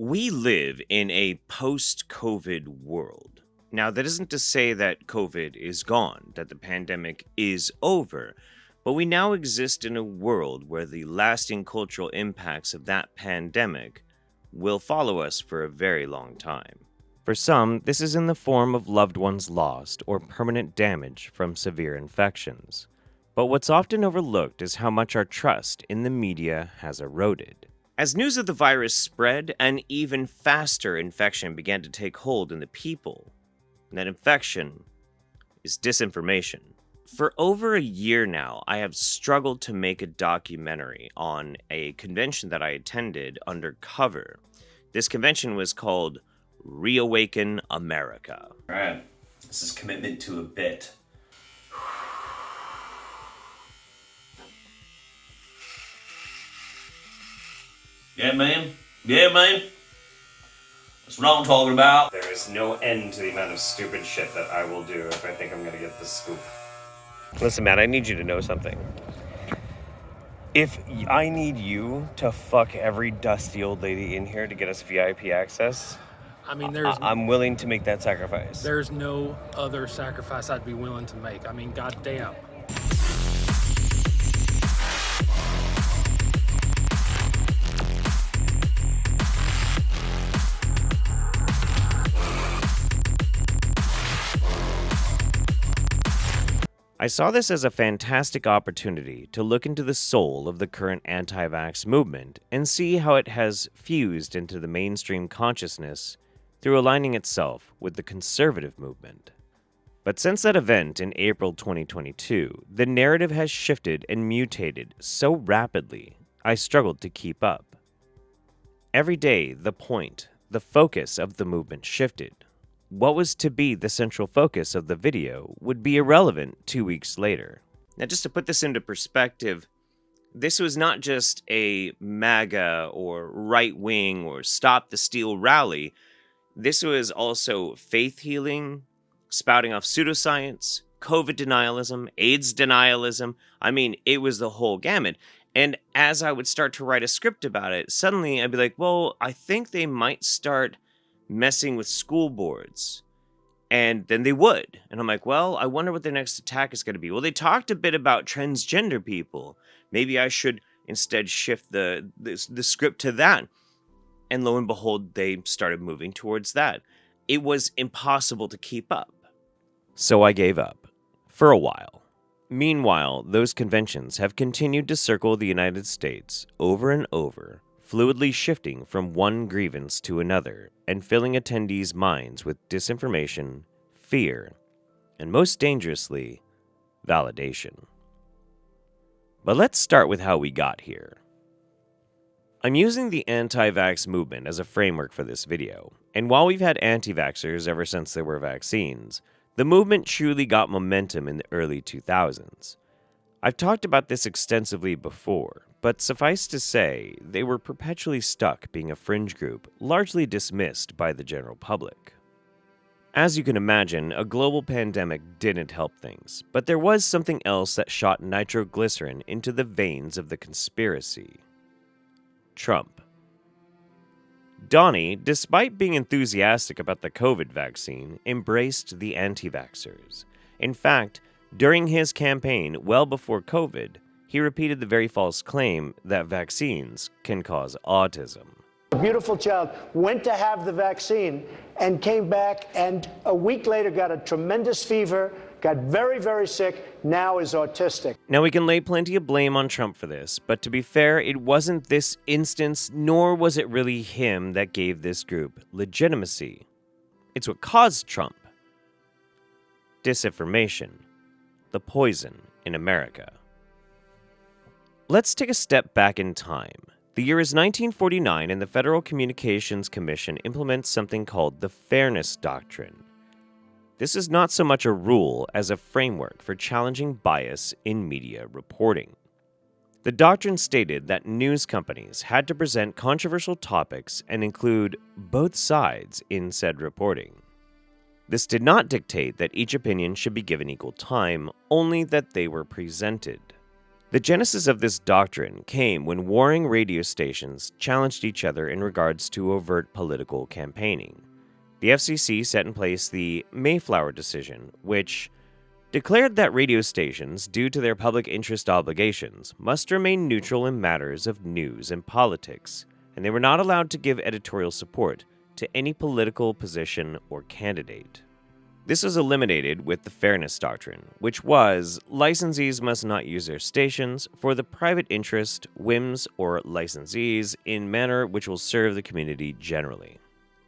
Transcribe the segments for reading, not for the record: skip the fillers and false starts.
We live in a post-COVID world. Now, that isn't to say that COVID is gone, that the pandemic is over, but we now exist in a world where the lasting cultural impacts of that pandemic will follow us for a very long time. For some, this is in the form of loved ones lost or permanent damage from severe infections. But what's often overlooked is how much our trust in the media has eroded. As news of the virus spread, an even faster infection began to take hold in the people. And that infection is disinformation. For over a year now, I have struggled to make a documentary on a convention that I attended undercover. This convention was called Reawaken America. All right, this is commitment to a bit. Yeah, man. That's what I'm talking about. There is no end to the amount of stupid shit that I will do if I think I'm gonna get this scoop. Listen, man, I need you to know something. If I need you to fuck every dusty old lady in here to get us VIP access, I mean, I'm willing to make that sacrifice. There's no other sacrifice I'd be willing to make. I mean, goddamn. I saw this as a fantastic opportunity to look into the soul of the current anti-vax movement and see how it has fused into the mainstream consciousness through aligning itself with the conservative movement. But since that event in April 2022, the narrative has shifted and mutated so rapidly, I struggled to keep up. Every day, the point, the focus of the movement shifted. What was to be the central focus of the video would be irrelevant 2 weeks later. Now, just to put this into perspective, this was not just a MAGA or right-wing or Stop the Steal rally. This was also faith healing, spouting off pseudoscience, COVID denialism, AIDS denialism. I mean, it was the whole gamut. And as I would start to write a script about it, suddenly I'd be like, well, I think they might start messing with school boards. And then they would. And I'm like, well, I wonder what their next attack is going to be. Well, they talked a bit about transgender people. Maybe I should instead shift the script to that. And lo and behold, they started moving towards that. It was impossible to keep up. So I gave up. For a while. Meanwhile, those conventions have continued to circle the United States over and over, fluidly shifting from one grievance to another and filling attendees' minds with disinformation, fear, and most dangerously, validation. But let's start with how we got here. I'm using the anti-vax movement as a framework for this video, and while we've had anti-vaxxers ever since there were vaccines, the movement truly got momentum in the early 2000s. I've talked about this extensively before, but suffice to say, they were perpetually stuck being a fringe group, largely dismissed by the general public. As you can imagine, a global pandemic didn't help things, but there was something else that shot nitroglycerin into the veins of the conspiracy. Trump. Donnie, despite being enthusiastic about the COVID vaccine, embraced the anti-vaxxers. In fact, during his campaign, well before COVID, he repeated the very false claim that vaccines can cause autism. A beautiful child went to have the vaccine and came back and a week later got a tremendous fever, got very, very sick, now is autistic. Now, we can lay plenty of blame on Trump for this, but to be fair, it wasn't this instance, nor was it really him that gave this group legitimacy. It's what caused Trump. Disinformation. The poison in America. Let's take a step back in time. The year is 1949 and the Federal Communications Commission implements something called the Fairness Doctrine. This is not so much a rule as a framework for challenging bias in media reporting. The doctrine stated that news companies had to present controversial topics and include both sides in said reporting. This did not dictate that each opinion should be given equal time, only that they were presented. The genesis of this doctrine came when warring radio stations challenged each other in regards to overt political campaigning. The FCC set in place the Mayflower decision, which declared that radio stations, due to their public interest obligations, must remain neutral in matters of news and politics, and they were not allowed to give editorial support to any political position or candidate. This was eliminated with the Fairness Doctrine, which was licensees must not use their stations for the private interest, whims, or licensees in manner which will serve the community generally.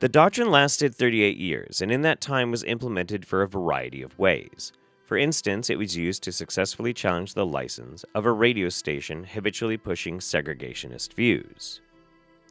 The doctrine lasted 38 years, and in that time was implemented for a variety of ways. For instance, it was used to successfully challenge the license of a radio station habitually pushing segregationist views.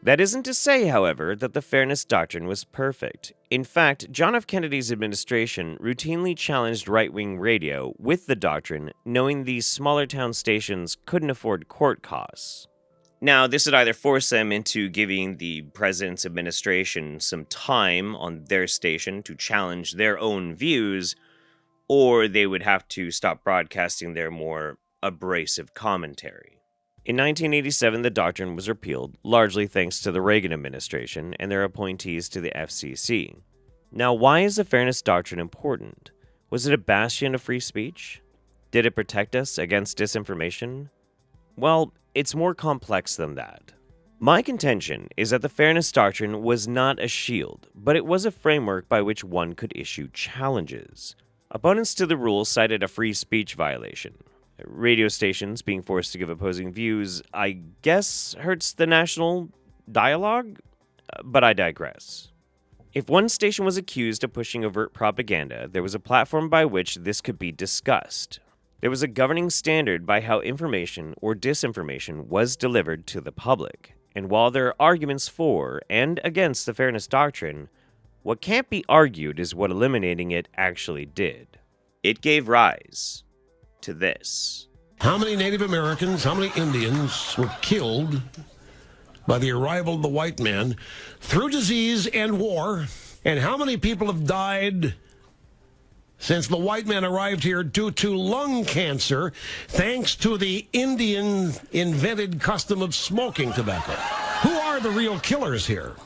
That isn't to say, however, that the Fairness Doctrine was perfect. In fact, John F. Kennedy's administration routinely challenged right-wing radio with the doctrine, knowing these smaller town stations couldn't afford court costs. Now, this would either force them into giving the president's administration some time on their station to challenge their own views, or they would have to stop broadcasting their more abrasive commentary. In 1987, the doctrine was repealed, largely thanks to the Reagan administration and their appointees to the FCC. Now, why is the Fairness Doctrine important? Was it a bastion of free speech? Did it protect us against disinformation? Well, it's more complex than that. My contention is that the Fairness Doctrine was not a shield, but it was a framework by which one could issue challenges. Opponents to the rule cited a free speech violation. Radio stations being forced to give opposing views, I guess, hurts the national dialogue? But I digress. If one station was accused of pushing overt propaganda, there was a platform by which this could be discussed. There was a governing standard by how information or disinformation was delivered to the public. And while there are arguments for and against the Fairness Doctrine, what can't be argued is what eliminating it actually did. It gave rise to this. How many Native Americans, how many Indians were killed by the arrival of the white man through disease and war? And how many people have died since the white man arrived here due to lung cancer, thanks to the Indian invented custom of smoking tobacco? Who are the real killers here?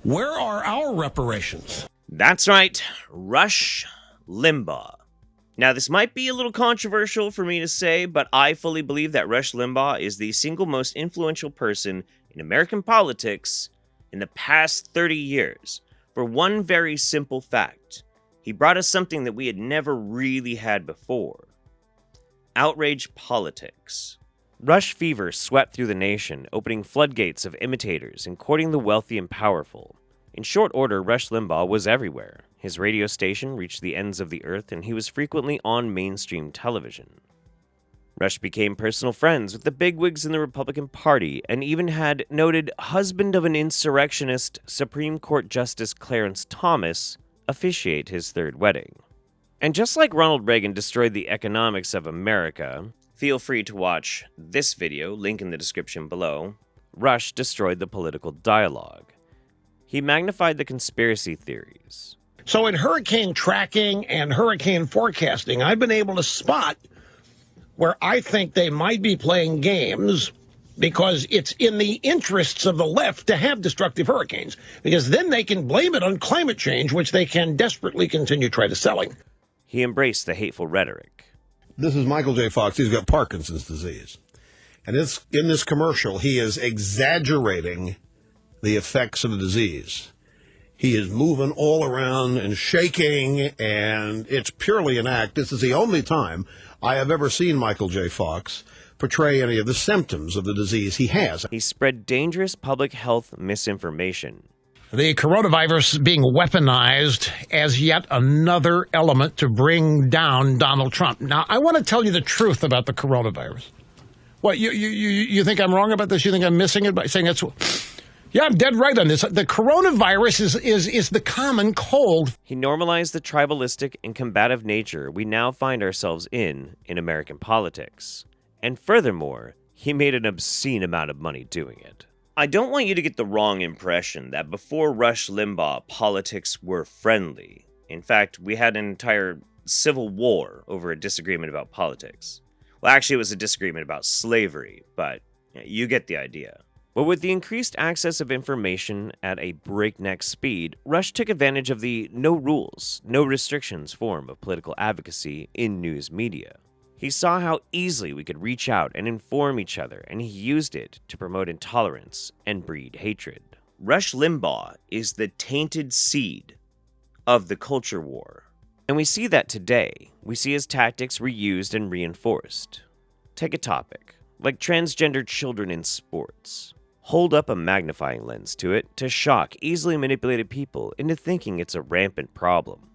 Where are our reparations? That's right, Rush Limbaugh. Now, this might be a little controversial for me to say, but I fully believe that Rush Limbaugh is the single most influential person in American politics in the past 30 years, for one very simple fact. He brought us something that we had never really had before. Outrage politics. Rush fever swept through the nation, opening floodgates of imitators and courting the wealthy and powerful. In short order, Rush Limbaugh was everywhere. His radio station reached the ends of the earth, and he was frequently on mainstream television. Rush became personal friends with the bigwigs in the Republican Party, and even had noted husband of an insurrectionist, Supreme Court Justice Clarence Thomas, officiate his third wedding. And just like Ronald Reagan destroyed the economics of America, feel free to watch this video, link in the description below, Rush destroyed the political dialogue. He magnified the conspiracy theories. So in hurricane tracking and hurricane forecasting, I've been able to spot where I think they might be playing games because it's in the interests of the left to have destructive hurricanes, because then they can blame it on climate change, which they can desperately continue try to selling. He embraced the hateful rhetoric. This is Michael J. Fox. He's got Parkinson's disease. And in this commercial, he is exaggerating the effects of the disease. He is moving all around and shaking, and it's purely an act. This is the only time I have ever seen Michael J. Fox portray any of the symptoms of the disease he has. He spread dangerous public health misinformation. The coronavirus being weaponized as yet another element to bring down Donald Trump. Now, I want to tell you the truth about the coronavirus. What, you think I'm wrong about this? You think I'm missing it by saying that's... Yeah, I'm dead right on this. The coronavirus is the common cold. He normalized the tribalistic and combative nature we now find ourselves in American politics. And furthermore, he made an obscene amount of money doing it. I don't want you to get the wrong impression that before Rush Limbaugh, politics were friendly. In fact, we had an entire civil war over a disagreement about politics. Well, actually, it was a disagreement about slavery, but you get the idea. But with the increased access of information at a breakneck speed, Rush took advantage of the no rules, no restrictions form of political advocacy in news media. He saw how easily we could reach out and inform each other, and he used it to promote intolerance and breed hatred. Rush Limbaugh is the tainted seed of the culture war. And we see that today. We see his tactics reused and reinforced. Take a topic, like transgender children in sports. Hold up a magnifying lens to it to shock easily manipulated people into thinking it's a rampant problem.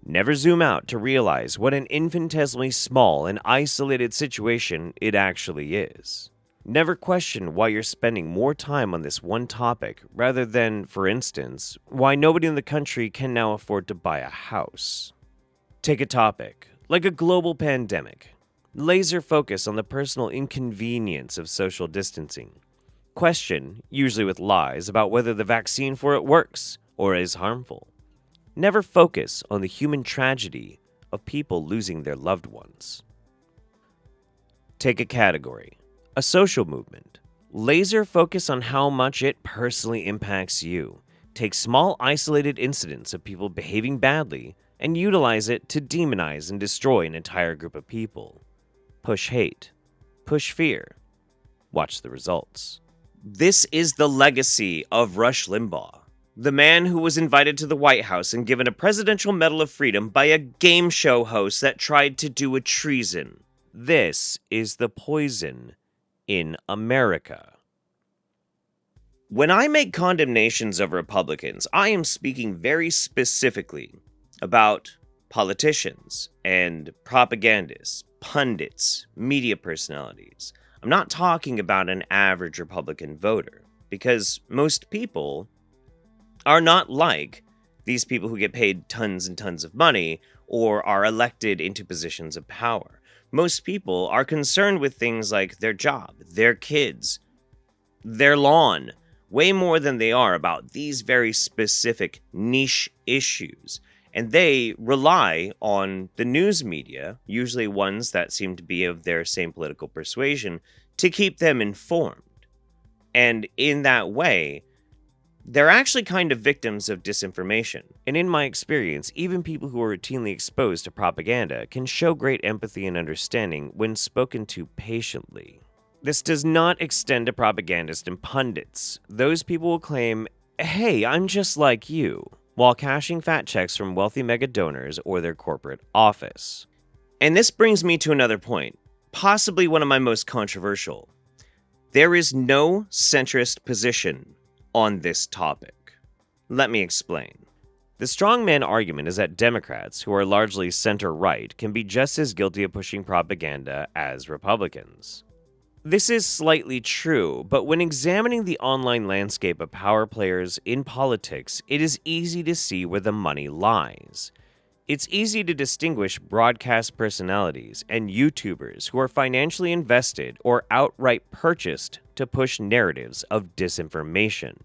Never zoom out to realize what an infinitesimally small and isolated situation it actually is. Never question why you're spending more time on this one topic rather than, for instance, why nobody in the country can now afford to buy a house. Take a topic, like a global pandemic. Laser focus on the personal inconvenience of social distancing. Question, usually with lies, about whether the vaccine for it works or is harmful. Never focus on the human tragedy of people losing their loved ones. Take a category, a social movement. Laser focus on how much it personally impacts you. Take small isolated incidents of people behaving badly and utilize it to demonize and destroy an entire group of people. Push hate. Push fear. Watch the results. This is the legacy of Rush Limbaugh, the man who was invited to the White House and given a Presidential Medal of Freedom by a game show host that tried to do a treason. This is the poison in America. When I make condemnations of Republicans, I am speaking very specifically about politicians and propagandists, pundits, media personalities. I'm not talking about an average Republican voter, because most people are not like these people who get paid tons and tons of money or are elected into positions of power. Most people are concerned with things like their job, their kids, their lawn, way more than they are about these very specific niche issues. And they rely on the news media, usually ones that seem to be of their same political persuasion, to keep them informed. And in that way, they're actually kind of victims of disinformation. And in my experience, even people who are routinely exposed to propaganda can show great empathy and understanding when spoken to patiently. This does not extend to propagandists and pundits. Those people will claim, "Hey, I'm just like you," while cashing fat checks from wealthy mega donors or their corporate office. And this brings me to another point, possibly one of my most controversial. There is no centrist position on this topic. Let me explain. The strongman argument is that Democrats, who are largely center-right, can be just as guilty of pushing propaganda as Republicans. This is slightly true, but when examining the online landscape of power players in politics, it is easy to see where the money lies. It's easy to distinguish broadcast personalities and YouTubers who are financially invested or outright purchased to push narratives of disinformation.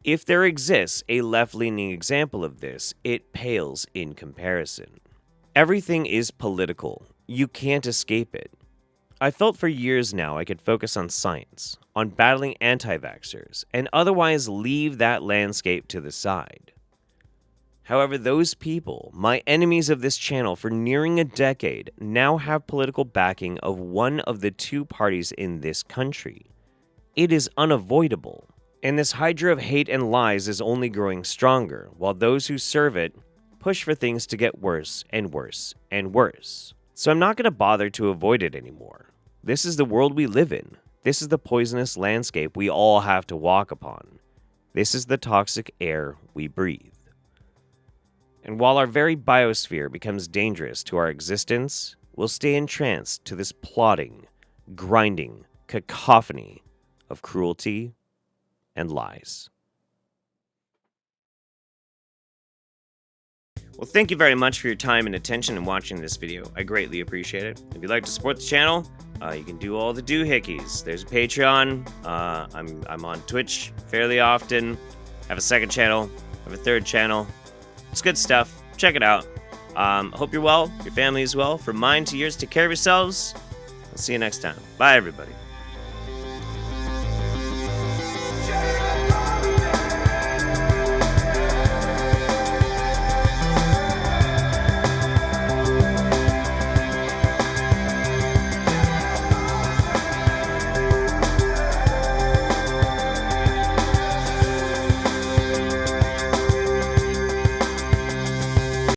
If there exists a left-leaning example of this, it pales in comparison. Everything is political. You can't escape it. I felt for years now I could focus on science, on battling anti-vaxxers, and otherwise leave that landscape to the side. However, those people, my enemies of this channel for nearing a decade, now have political backing of one of the two parties in this country. It is unavoidable, and this hydra of hate and lies is only growing stronger, while those who serve it push for things to get worse and worse and worse. So I'm not going to bother to avoid it anymore. This is the world we live in. This is the poisonous landscape we all have to walk upon. This is the toxic air we breathe. And while our very biosphere becomes dangerous to our existence, we'll stay entranced to this plodding, grinding cacophony of cruelty and lies. Well, thank you very much for your time and attention in watching this video. I greatly appreciate it. If you'd like to support the channel, you can do all the doohickeys. There's a Patreon. I'm on Twitch fairly often. Have a second channel. Have a third channel. It's good stuff. Check it out. Hope you're well. Your family is well. From mine to yours, take care of yourselves. We'll see you next time. Bye, everybody.